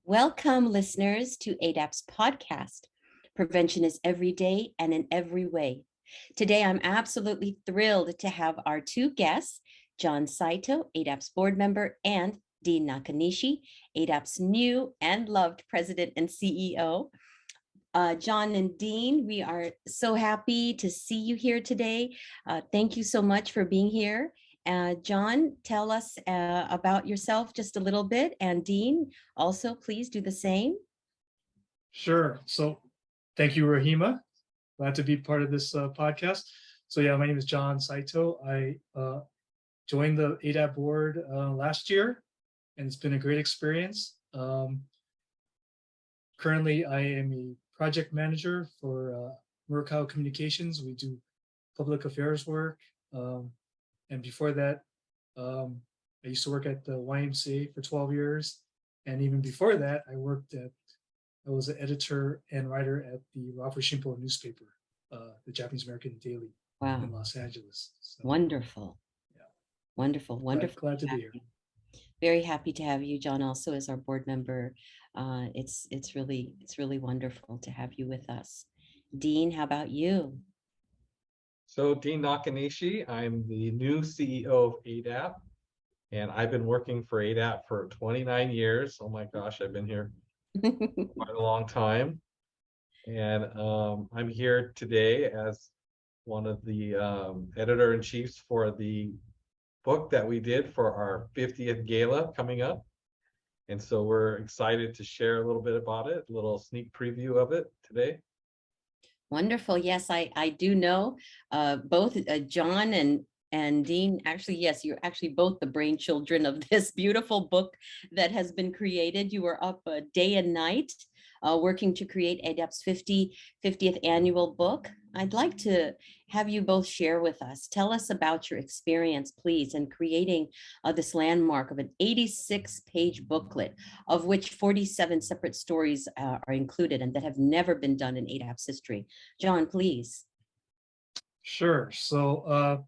Welcome, listeners, to AADAP's podcast. Prevention is every day and in every way. Today, I'm absolutely thrilled to have our two guests, John Saito, AADAP's board member, and Dean Nakanishi, AADAP's new and loved president and CEO. John and Dean, we are so happy to see you here today. Thank you so much for being here. John, tell us about yourself just a little bit. And Dean, also, please do the same. Sure. So thank you, Rahima. Glad to be part of this podcast. So yeah, my name is John Saito. I joined the AADAP board last year, and it's been a great experience. Currently, I am a project manager for Murakao Communications. We do public affairs work. And before that, I used to work at the YMCA for 12 years. And even before that, I was an editor and writer at the Rafu Shimpo newspaper, the Japanese American daily in Wow. Los Angeles. So, Wonderful. yeah, Wonderful. Wonderful. glad to be here. Very happy to have you, John, also as our board member. It's really wonderful to have you with us. Dean, how about you? So Dean Nakanishi, I'm the new CEO of AADAP, and I've been working for AADAP for 29 years. Oh my gosh, I've been here quite a long time. And I'm here today as one of the editor-in-chiefs for the book that we did for our 50th gala coming up. And so we're excited to share a little bit about it, a little sneak preview of it today. Wonderful. Yes, I do know both John and Dean. Actually, yes, you're actually both the brainchildren of this beautiful book that has been created. You were up day and night working to create AADAP's 50th annual book. I'd like to have you both share with us. Tell us about your experience, please, in creating this landmark of an 86-page booklet, of which 47 separate stories are included and that have never been done in AADAP's history. John, please. Sure. So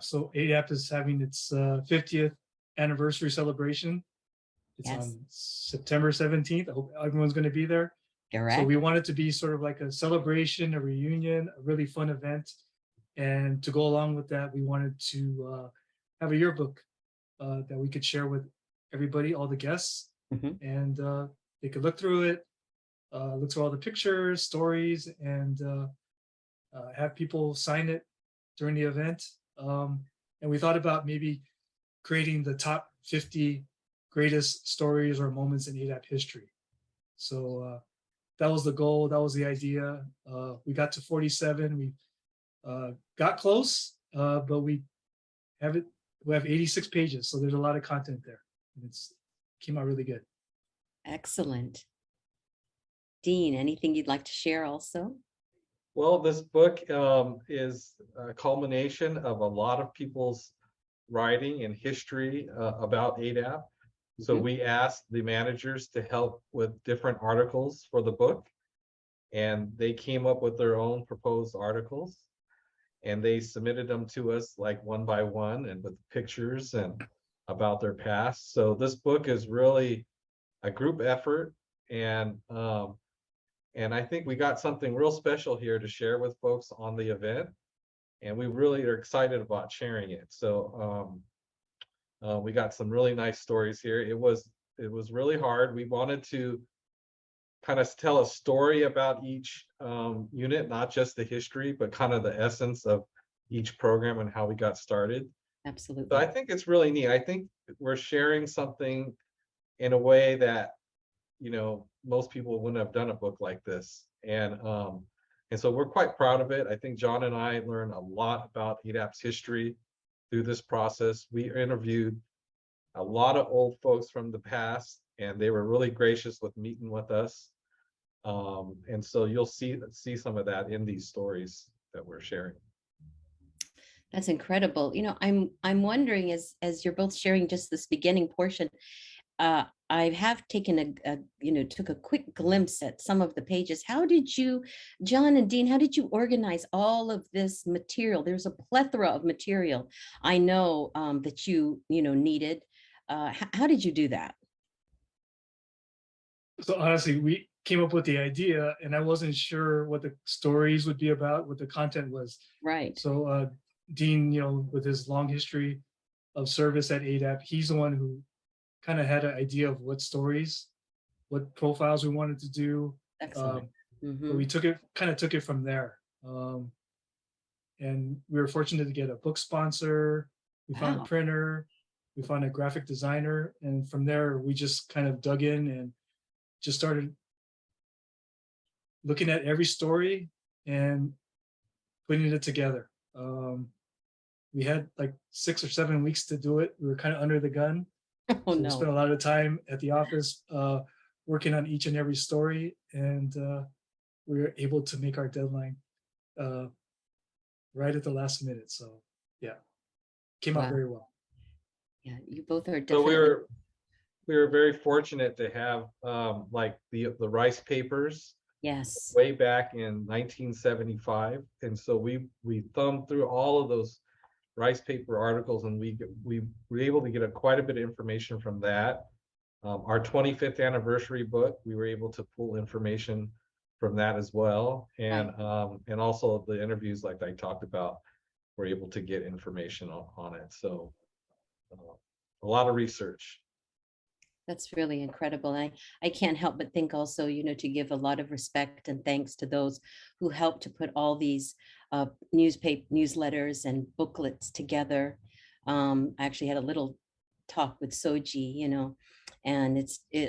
so AADAP is having its 50th anniversary celebration. It's Yes. on September 17th. I hope everyone's going to be there. Correct. So we want it to be sort of like a celebration, a reunion, a really fun event. And to go along with that, we wanted to have a yearbook that we could share with everybody, all the guests, and they could look through it, look through all the pictures, stories, and have people sign it during the event. And we thought about maybe creating the top 50 greatest stories or moments in AADAP history. So that was the goal. That was the idea. We got to 47. We got close, but we have 86 pages. So there's a lot of content there. And it's came out really good. Excellent. Dean, anything you'd like to share also? Well, this book is a culmination of a lot of people's writing and history about AADAP. So we asked the managers to help with different articles for the book, and they came up with their own proposed articles, and they submitted them to us like one by one and with pictures and about their past. So this book is really a group effort, and I think we got something real special here to share with folks on the event, and we really are excited about sharing it. So we got some really nice stories here. It was really hard. We wanted to kind of tell a story about each unit, not just the history, but kind of the essence of each program and how we got started. Absolutely. So I think it's really neat. I think we're sharing something in a way that, you know, most people wouldn't have done a book like this. And so we're quite proud of it. I think John and I learned a lot about AADAP's history through this process. We interviewed a lot of old folks from the past, and they were really gracious with meeting with us. And so you'll see some of that in these stories that we're sharing. That's incredible. You know, I'm wondering, as you're both sharing just this beginning portion, I have taken took a quick glimpse at some of the pages. How did you, John and Dean, how did you organize all of this material? There's a plethora of material I know that you needed. How did you do that? So honestly, we came up with the idea and I wasn't sure what the stories would be about, what the content was. Right. So Dean, with his long history of service at AADAP, he's the one who kind of had an idea of what stories, what profiles we wanted to do. Excellent. But we took it from there. And we were fortunate to get a book sponsor. We found a Wow. printer. We found a graphic designer. And from there, we just kind of dug in and just started looking at every story and putting it together. We had like 6 or 7 weeks to do it. We were kind of under the gun. Oh, So we no. spent a lot of time at the office working on each and every story. And we were able to make our deadline uh, right at the last minute. So yeah, came out Wow. very well. Yeah, you both are So definitely. we were very fortunate to have like the rice papers Yes. way back in 1975, and so we thumbed through all of those rice paper articles, and we were able to get quite a bit of information from that. Our 25th anniversary book, we were able to pull information from that as well, Right. and also the interviews like I talked about, we're able to get information on it. So a lot of research. That's really incredible. I can't help but think also, to give a lot of respect and thanks to those who helped to put all these newsletters and booklets together. I actually had a little talk with Soji, and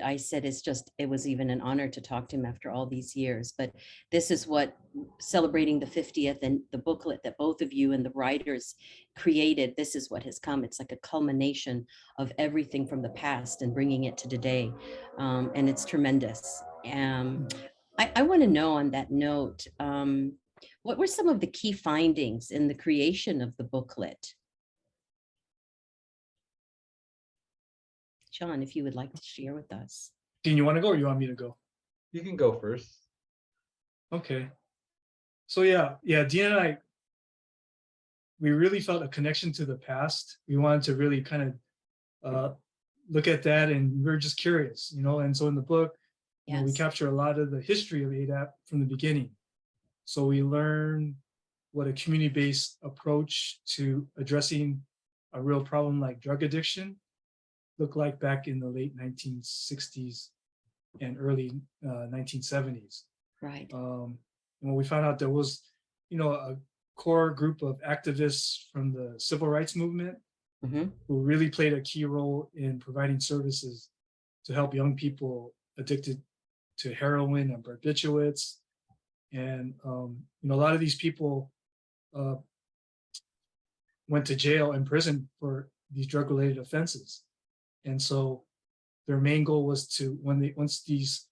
I said it was even an honor to talk to him after all these years. But this is what celebrating the 50th and the booklet that both of you and the writers created. This is what has come. It's like a culmination of everything from the past and bringing it to today. And it's tremendous. I want to know on that note, what were some of the key findings in the creation of the booklet? John, if you would like to share with us. Dean, you want to go or you want me to go? You can go first. Okay. So yeah, Dean and I, we really felt a connection to the past. We wanted to really kind of look at that, and we were just curious, and so in the book, we Yes. capture a lot of the history of AADAP from the beginning. So we learn what a community-based approach to addressing a real problem like drug addiction looked like back in the late 1960s and early 1970s. Right. And when we found out there was, a core group of activists from the civil rights movement Mhm. who really played a key role in providing services to help young people addicted to heroin and barbiturates. And a lot of these people uh, went to jail and prison for these drug-related offenses. And so their main goal was to, once these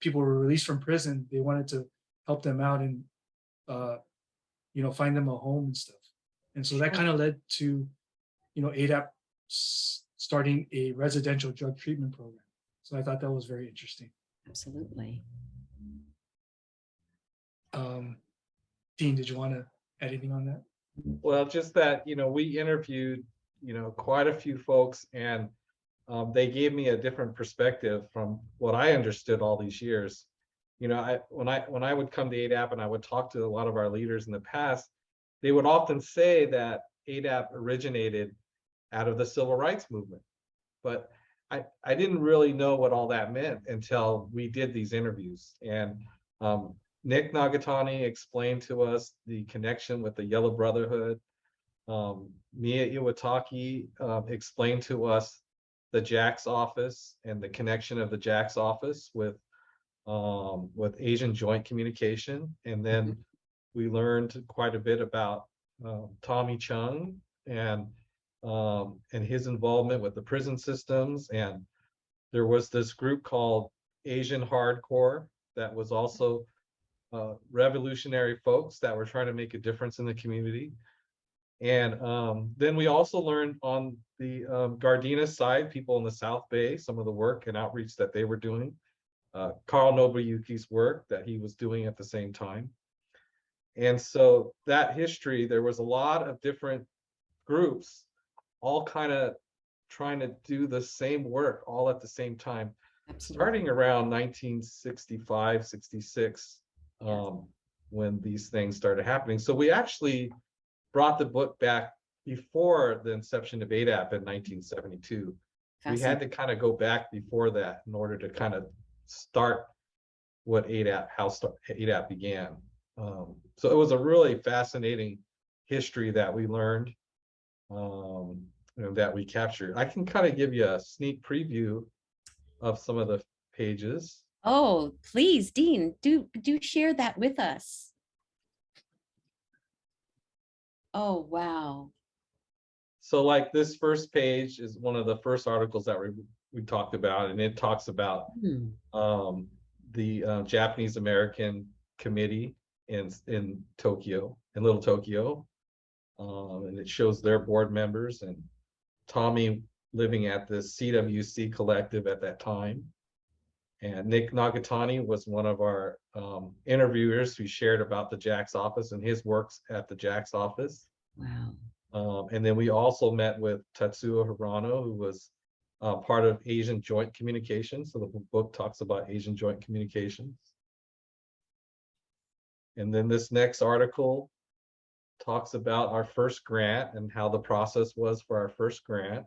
people were released from prison, they wanted to help them out and find them a home and stuff. And so that Sure. kind of led to AADAP starting a residential drug treatment program. So I thought that was very interesting. Absolutely. Dean, did you want to add anything on that? Well, just that, we interviewed, quite a few folks, and they gave me a different perspective from what I understood all these years. When I would come to AADAP and I would talk to a lot of our leaders in the past, they would often say that AADAP originated out of the civil rights movement. But I didn't really know what all that meant until we did these interviews. And Nick Nagatani explained to us the connection with the Yellow Brotherhood. Mia Iwataki explained to us the Jack's office and the connection of the Jack's office with Asian Joint Communication. And then we learned quite a bit about Tommy Chung and his involvement with the prison systems. And there was this group called Asian Hardcore that was also revolutionary folks that were trying to make a difference in the community. And then we also learned on the Gardena side, people in the South Bay, some of the work and outreach that they were doing. Carl Nobuyuki's work that he was doing at the same time. And so that history, there was a lot of different groups all kind of trying to do the same work all at the same time. Absolutely. starting around 1965, 66, Yes. when these things started happening. So we actually brought the book back before the inception of ADAP in 1972. We had Fascinating. to kind of go back before that in order to kind of start what ADAP, ADAP began. So it was a really fascinating history that we learned, that we captured. I can kind of give you a sneak preview of some of the pages. Oh, please, Dean, do share that with us. Oh, wow. So like this first page is one of the first articles that we talked about, and it talks about Hmm. the Japanese American committee in Tokyo, in Little Tokyo, and it shows their board members and Tommy living at the CWC collective at that time. And Nick Nagatani was one of our interviewers who shared about the Jack's office and his works at the Jack's office. Wow. And then we also met with Tatsuo Hirano, who was part of Asian Joint Communications. So the book talks about Asian Joint Communications. And then this next article talks about our first grant and how the process was for our first grant.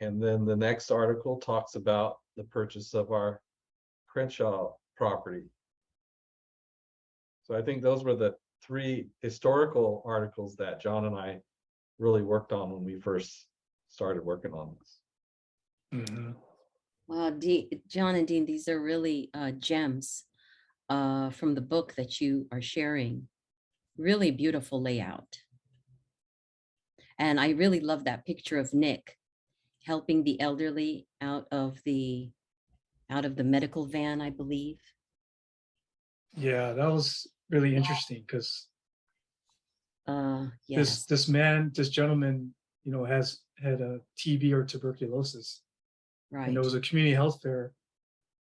And then the next article talks about the purchase of our Crenshaw property. So I think those were the three historical articles that John and I really worked on when we first started working on this. Mhm. Wow, John and Dean, these are really gems from the book that you are sharing. Really beautiful layout. And I really love that picture of Nick helping the elderly out of the medical van, I believe. Yeah, that was really interesting because Yes, this gentleman, has had a TB or tuberculosis, and there right, was a community health fair,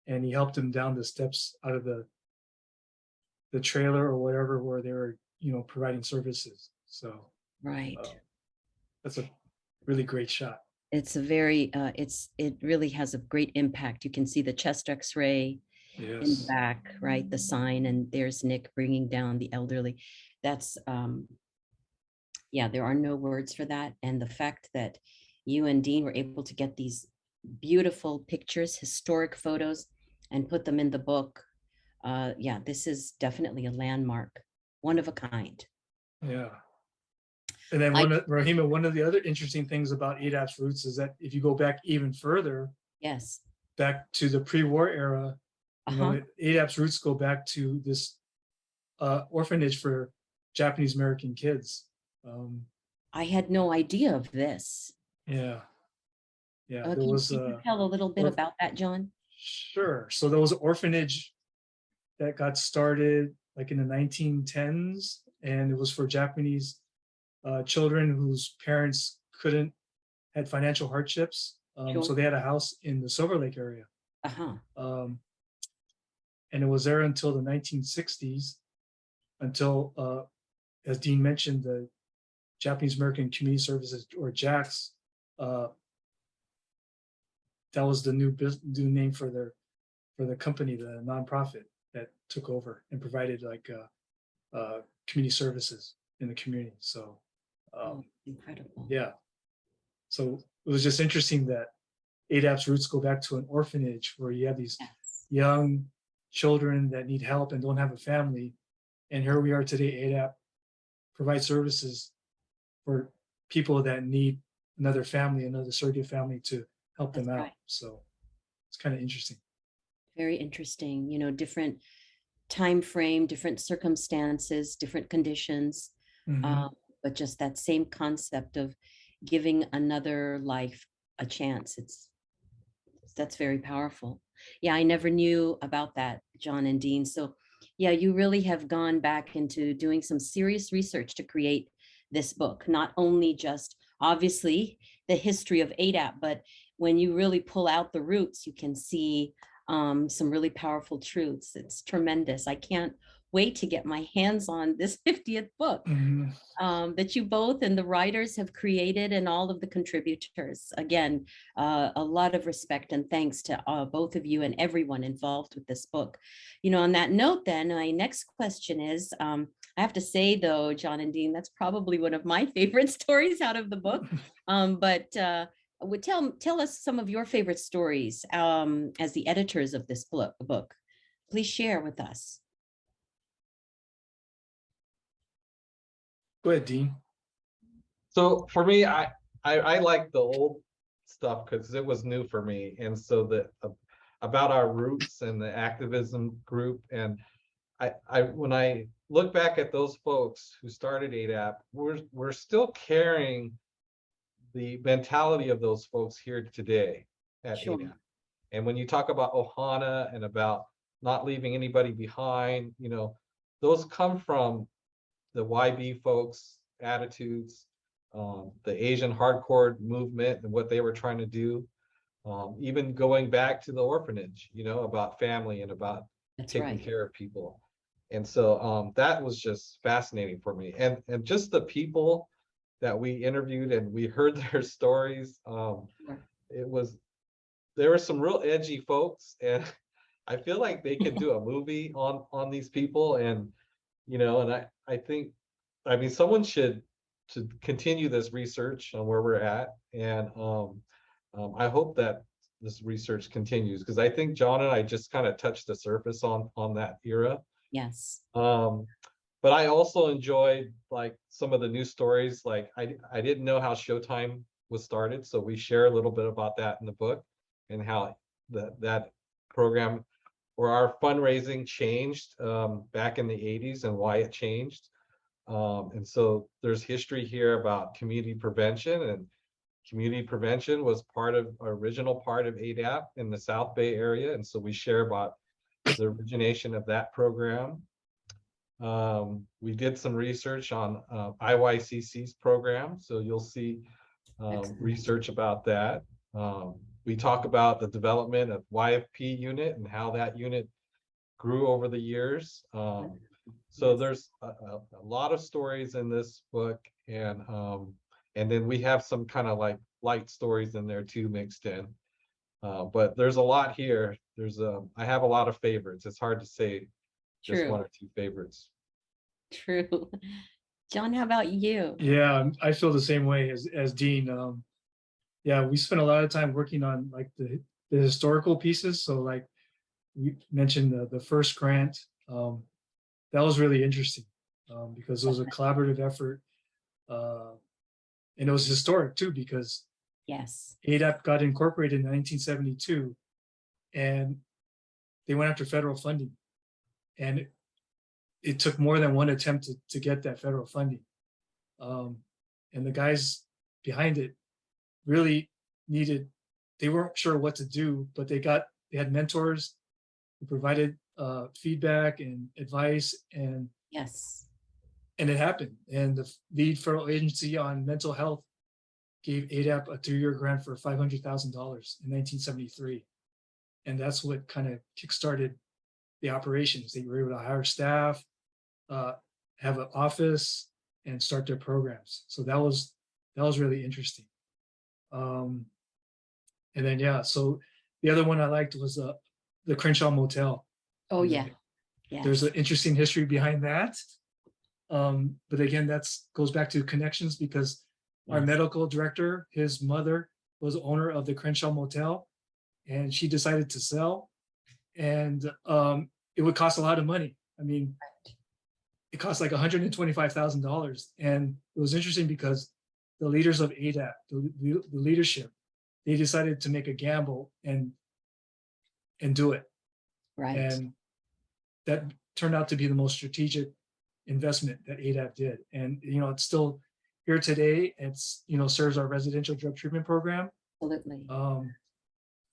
and he helped him down the steps out of the trailer or whatever where they were, providing services. So right. uh, that's a really great shot. It's a very, it really has a great impact. You can see the chest X-ray in the Yes. back, right? The sign, and there's Nick bringing down the elderly. That's, yeah, there are no words for that. And the fact that you and Dean were able to get these beautiful pictures, historic photos, and put them in the book. Yeah, this is definitely a landmark, one of a kind. Yeah. And then I, Rahima, one of the other interesting things about ADAP's roots is that if you go back even further, yes, back to the pre-war era, uh-huh. ADAP's roots go back to this orphanage for Japanese American kids. Um, I had no idea of this. yeah, yeah, there Can was you tell a little bit or about that, John? sure. So there was an orphanage that got started like in the 1910s, and it was for Japanese children whose parents had financial hardships. So Sure. they had a house in the Silver Lake area. Uh-huh. Um, and it was there until the 1960s, until, as Dean mentioned, the Japanese American Community Services, or JAX, uh, that was the new name for the company, the nonprofit that took over and provided like community services in the community. So Oh, um, incredible. yeah, so it was just interesting that ADAP's roots go back to an orphanage where you have these Yes, young children that need help and don't have a family. And here we are today, ADAP provides services for people that need another family, another surrogate family to help that's them out. right. So it's kind of interesting. Very interesting. Different time frame, different circumstances, different conditions, Mhm. um, but just that same concept of giving another life a chance. That's very powerful. Yeah, I never knew about that, John and Dean. So yeah, you really have gone back into doing some serious research to create this book, not only just obviously the history of ADAP, but when you really pull out the roots, you can see some really powerful truths. It's tremendous. I can't wait to get my hands on this 50th book Mhm. that you both and the writers have created, and all of the contributors. Again, a lot of respect and thanks to both of you and everyone involved with this book. On that note, then, my next question is, I have to say, though, John and Dean, that's probably one of my favorite stories out of the book. But would tell us some of your favorite stories as the editors of this book. Please share with us. Go ahead, Dean. So for me, I like the old stuff because it was new for me, and so about our roots and the activism group, and I when I look back at those folks who started AADAP, we're still carrying the mentality of those folks here today at Sure. AADAP. And when you talk about Ohana and about not leaving anybody behind, those come from the YB folks' attitudes, the Asian hardcore movement and what they were trying to do, even going back to the orphanage, about family and about That's taking right. care of people. And so that was just fascinating for me. And just the people that we interviewed and we heard their stories, there were some real edgy folks, and I feel like they could do a movie on these people. And and I think, I mean, someone should continue this research on where we're at, and I hope that this research continues, because I think John and I just kind of touched the surface on that era. Yes. But I also enjoyed like some of the news stories. Like I didn't know how Showtime was started, so we share a little bit about that in the book, and how that program or our fundraising changed back in the 80s and why it changed. And so there's history here about community prevention, and community prevention was original part of AADAP in the South Bay area. And so we share about the origination of that program. We did some research on IYCC's program, so you'll see research about that. We talk about the development of YFP unit and how that unit grew over the years. So there's a lot of stories in this book, and then we have some kind of like light stories in there too, mixed in. But there's a lot here. I have a lot of favorites. It's hard to say just True. one or two favorites. True. John, how about you? Yeah, I feel the same way as Dean. Yeah, we spent a lot of time working on like the historical pieces. So like we mentioned the first grant, that was really interesting because it was a collaborative effort, and it was historic too, because Yes. AADAP got incorporated in 1972, and they went after federal funding, and it took more than one attempt to get that federal funding. And the guys behind it really they weren't sure what to do, but they had mentors who provided feedback and advice, and Yes. it happened. And the lead federal agency on mental health gave AADAP a 3-year grant for $500,000 in 1973. And that's what kind of kickstarted the operations. They were able to hire staff, have an office, and start their programs. So that was really interesting. And then so the other one I liked was the Crenshaw Motel. Oh, yeah. Yes. There's an interesting history behind that. But again, goes back to connections, because our medical director, his mother was the owner of the Crenshaw Motel, and she decided to sell, and it would cost a lot of money. I mean, it cost like $125,000, and it was interesting because the leaders of AADAP, the leadership, they decided to make a gamble and do it. Right. And that turned out to be the most strategic investment that AADAP did. And it's still here today. It's serves our residential drug treatment program. Absolutely.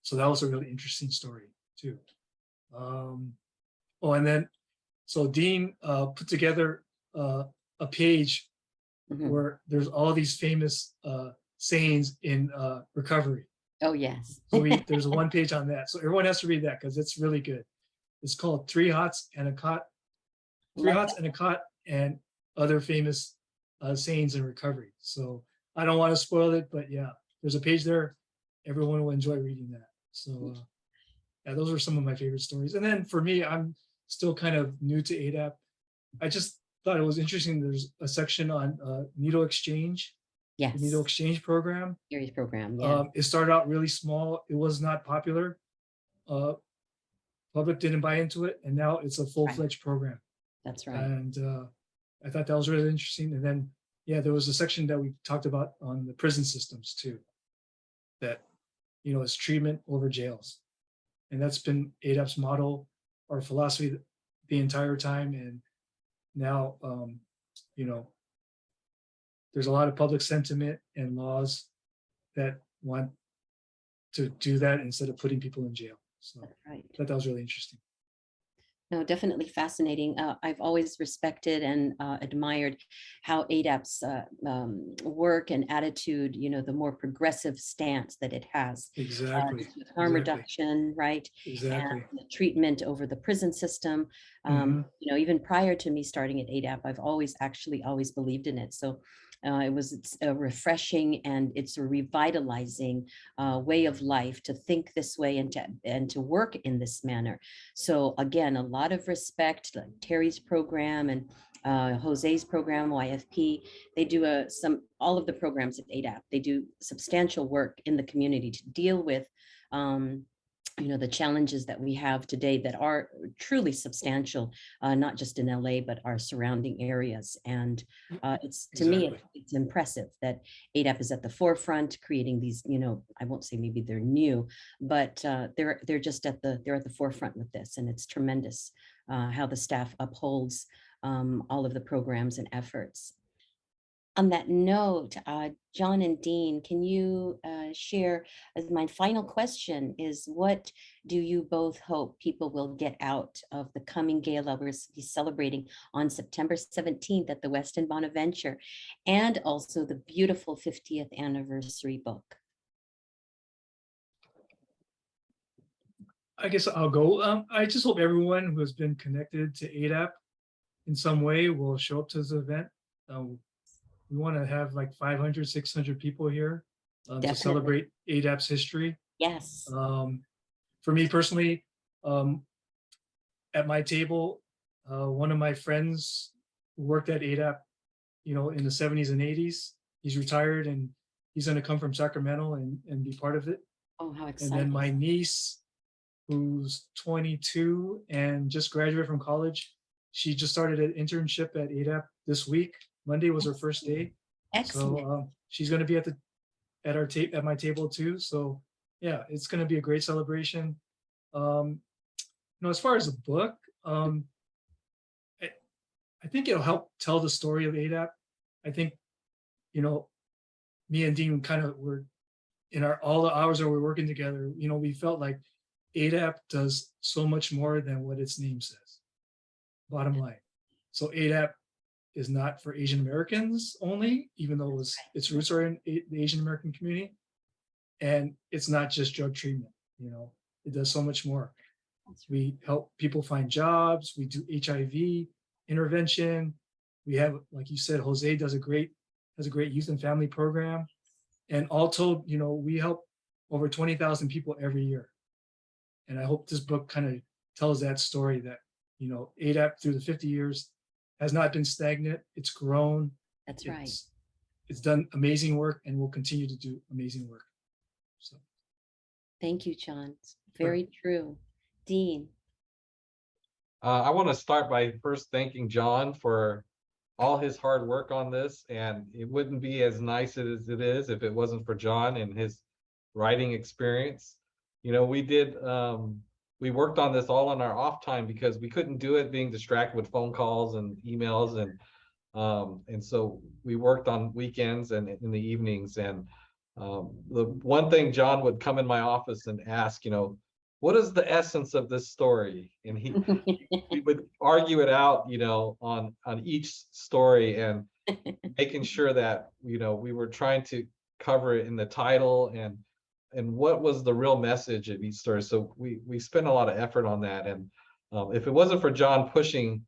So that was a really interesting story too. And then so Dean put together a page where there's all these famous sayings in recovery. Oh, yes. So there's one page on that. So everyone has to read that because it's really good. It's called 3 Hots and a Cot three Love hots and a cot, and other famous sayings in recovery. So I don't want to spoil it, but yeah, there's a page there. Everyone will enjoy reading that. So yeah, those are some of my favorite stories. And then for me, I'm still kind of new to AADAP. I just thought it was interesting. There's a section on needle exchange, the needle Yes, exchange program. series program. Yeah, It started out really small. It was not popular. Uh, Public didn't buy into it, and now it's a right. full-fledged program. That's right. And I thought that was really interesting. And then, yeah, there was a section that we talked about on the prison systems too, that, you know, is treatment over jails. And that's been AADAP's model or philosophy the entire time. And now, you know, there's a lot of public sentiment and laws that want to do that instead of putting people in jail. So That's right. I thought that was really interesting. No, definitely fascinating. I've always respected and admired how AADAP's work and attitude, you know, the more progressive stance that it has. Exactly. Just with harm Exactly. reduction, right? Exactly. And the treatment over the prison system. Mhm. You know, even prior to me starting at AADAP, I've always believed in it. So it's a refreshing and it's a revitalizing way of life to think this way and to work in this manner. So again, a lot of respect, like Terry's program and Jose's program, YFP. They do all of the programs at AADAP. They do substantial work in the community to deal with you know, the challenges that we have today that are truly substantial, not just in LA, but our surrounding areas. And it's, to me, Exactly. it's impressive that AADAP is at the forefront, creating these, you know, I won't say maybe they're new, but they're just they're at the forefront with this. And it's tremendous how the staff upholds all of the programs and efforts. On that note, John and Dean, can you share, as my final question is, what do you both hope people will get out of the coming gala we're celebrating on September 17th at the Westin Bonaventure, and also the beautiful 50th anniversary book? I guess I'll go. I just hope everyone who has been connected to AADAP in some way will show up to this event. We want to have like 500, 600 people here to Definitely. celebrate AADAP's history. Yes. For me personally, at my table, one of my friends who worked at AADAP, you know, in the 70s and 80s, he's retired and he's going to come from Sacramento and be part of it. Oh, how And then exciting. my niece, who's 22 and just graduated from college, she just started an internship at AADAP this week. Monday was her first day. Excellent. So she's going to be at my table too. So yeah, it's going to be a great celebration. You know, as far as the book, I think it'll help tell the story of AADAP. I think, you know, me and Dean kind of were in all the hours that we're working together, you know, we felt like AADAP does so much more than what its name says. Bottom line. So AADAP is not for Asian Americans only, even though its roots are in the Asian American community. And it's not just drug treatment, you know, it does so much more. We help people find jobs, we do HIV intervention. We have, like you said, Jose has a great youth and family program. And all told, you know, we help over 20,000 people every year. And I hope this book kind of tells that story that, you know, AADAP through the 50 years has not been stagnant. It's grown. That's right. It's done amazing work and will continue to do amazing work. So Thank you, John. It's very true. Dean. I want to start by first thanking John for all his hard work on this, and it wouldn't be as nice as it is if it wasn't for John and his writing experience. You know, we worked on this all on our off time because we couldn't do it being distracted with phone calls and emails, and so we worked on weekends and in the evenings. And the one thing, John would come in my office and ask, you know, what is the essence of this story? And we would argue it out, you know, on each story, and making sure that, you know, we were trying to cover it in the title and what was the real message of each story. So we spent a lot of effort on that. And if it wasn't for John pushing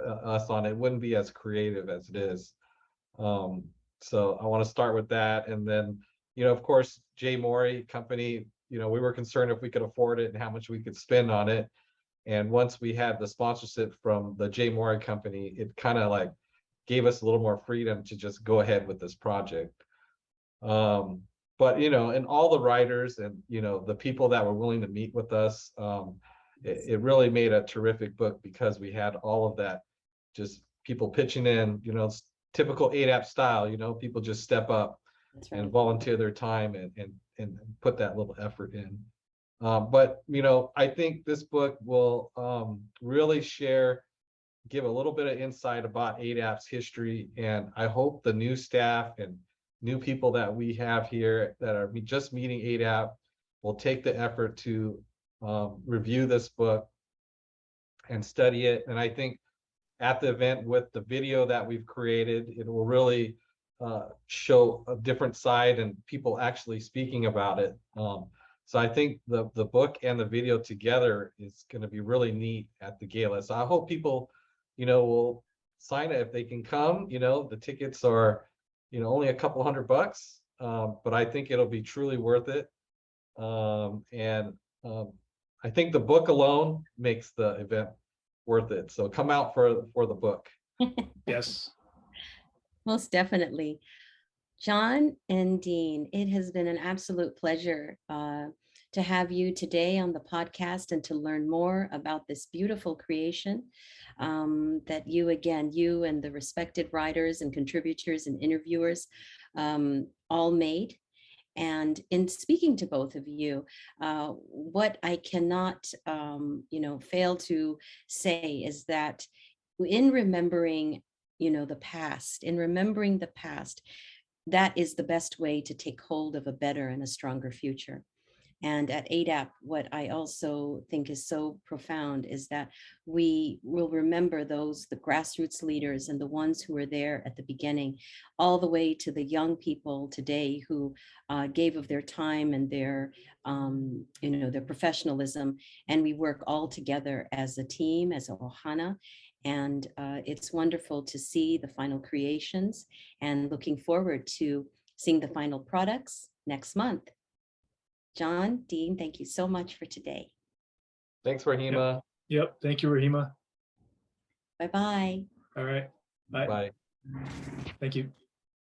us on it, it wouldn't be as creative as it is. So I want to start with that. And then, of course, Jay Morey Company, we were concerned if we could afford it and how much we could spend on it. And once we had the sponsorship from the Jay Morey Company, it kind of like gave us a little more freedom to just go ahead with this project. But, and all the writers and, the people that were willing to meet with us, it really made a terrific book because we had all of that, just people pitching in, typical AADAP style, people just step up and volunteer their time and put that little effort in. But, I think this book will really give a little bit of insight about AADAP's history. And I hope the new staff and new people that we have here that are just meeting AADAP will take the effort to review this book and study it. And I think at the event with the video that we've created, it will really show a different side and people actually speaking about it. So I think the book and the video together is going to be really neat at the gala. So I hope people, will sign it if they can come. The tickets are, only a couple $100, but I think it'll be truly worth it. And I think the book alone makes the event worth it. So come out for the book. Yes. Most definitely. John and Dean, it has been an absolute pleasure to have you today on the podcast and to learn more about this beautiful creation that you and the respected writers and contributors and interviewers all made. And in speaking to both of you, what I cannot, fail to say is that in remembering, the past, that is the best way to take hold of a better and a stronger future. And at AADAP, what I also think is so profound is that we will remember the grassroots leaders and the ones who were there at the beginning, all the way to the young people today who gave of their time and their professionalism. And we work all together as a team, as a ohana. And it's wonderful to see the final creations and looking forward to seeing the final products next month. John, Dean, thank you so much for today. Thanks, Rahima. Yep. Thank you, Rahima. Bye-bye. All right. Bye. Bye. Thank you.